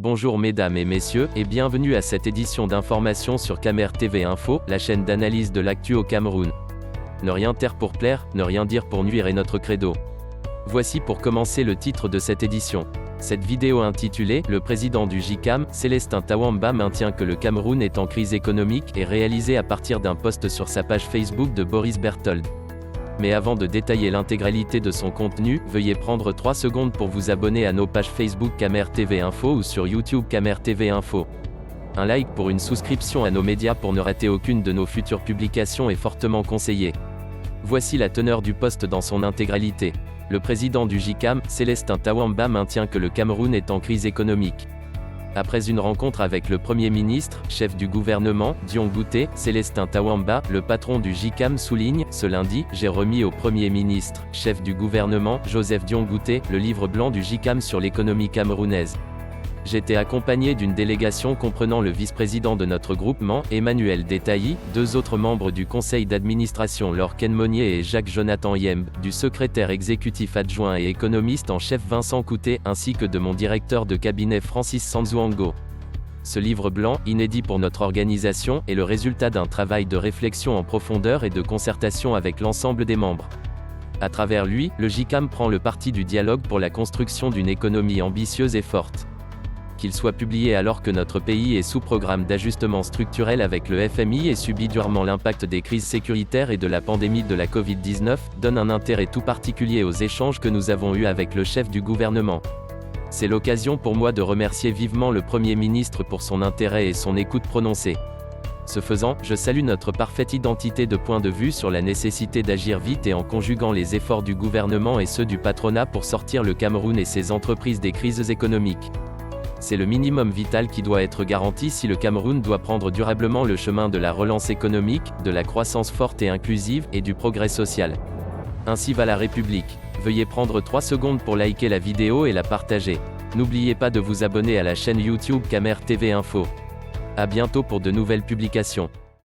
Bonjour mesdames et messieurs, et bienvenue à cette édition d'information sur Camer TV Info, la chaîne d'analyse de l'actu au Cameroun. Ne rien taire pour plaire, ne rien dire pour nuire est notre credo. Voici pour commencer le titre de cette édition. Cette vidéo intitulée « Le président du JCAM, Célestin Tawamba maintient que le Cameroun est en crise économique » est réalisée à partir d'un post sur sa page Facebook de Boris Berthold. Mais avant de détailler l'intégralité de son contenu, veuillez prendre 3 secondes pour vous abonner à nos pages Facebook Camer TV Info ou sur YouTube Camer TV Info. Un like pour une souscription à nos médias pour ne rater aucune de nos futures publications est fortement conseillé. Voici la teneur du post dans son intégralité. Le président du JCAM, Célestin Tawamba maintient que le Cameroun est en crise économique. Après une rencontre avec le Premier ministre, chef du gouvernement, Dion Ngouté, Célestin Tawamba, le patron du JCAM souligne, ce lundi, j'ai remis au Premier ministre, chef du gouvernement, Joseph Dion Ngouté, le livre blanc du JCAM sur l'économie camerounaise. J'étais accompagné d'une délégation comprenant le vice-président de notre groupement, Emmanuel Détailly, 2 autres membres du conseil d'administration Laure Kenmonier et Jacques-Jonathan Yemb, du secrétaire exécutif adjoint et économiste en chef Vincent Coutet, ainsi que de mon directeur de cabinet Francis Sanzouango. Ce livre blanc, inédit pour notre organisation, est le résultat d'un travail de réflexion en profondeur et de concertation avec l'ensemble des membres. À travers lui, le JCAM prend le parti du dialogue pour la construction d'une économie ambitieuse et forte. Qu'il soit publié alors que notre pays est sous programme d'ajustement structurel avec le FMI et subit durement l'impact des crises sécuritaires et de la pandémie de la Covid-19, donne un intérêt tout particulier aux échanges que nous avons eus avec le chef du gouvernement. C'est l'occasion pour moi de remercier vivement le Premier ministre pour son intérêt et son écoute prononcée. Ce faisant, je salue notre parfaite identité de point de vue sur la nécessité d'agir vite et en conjuguant les efforts du gouvernement et ceux du patronat pour sortir le Cameroun et ses entreprises des crises économiques. C'est le minimum vital qui doit être garanti si le Cameroun doit prendre durablement le chemin de la relance économique, de la croissance forte et inclusive, et du progrès social. Ainsi va la République. Veuillez prendre 3 secondes pour liker la vidéo et la partager. N'oubliez pas de vous abonner à la chaîne YouTube Camer TV Info. À bientôt pour de nouvelles publications.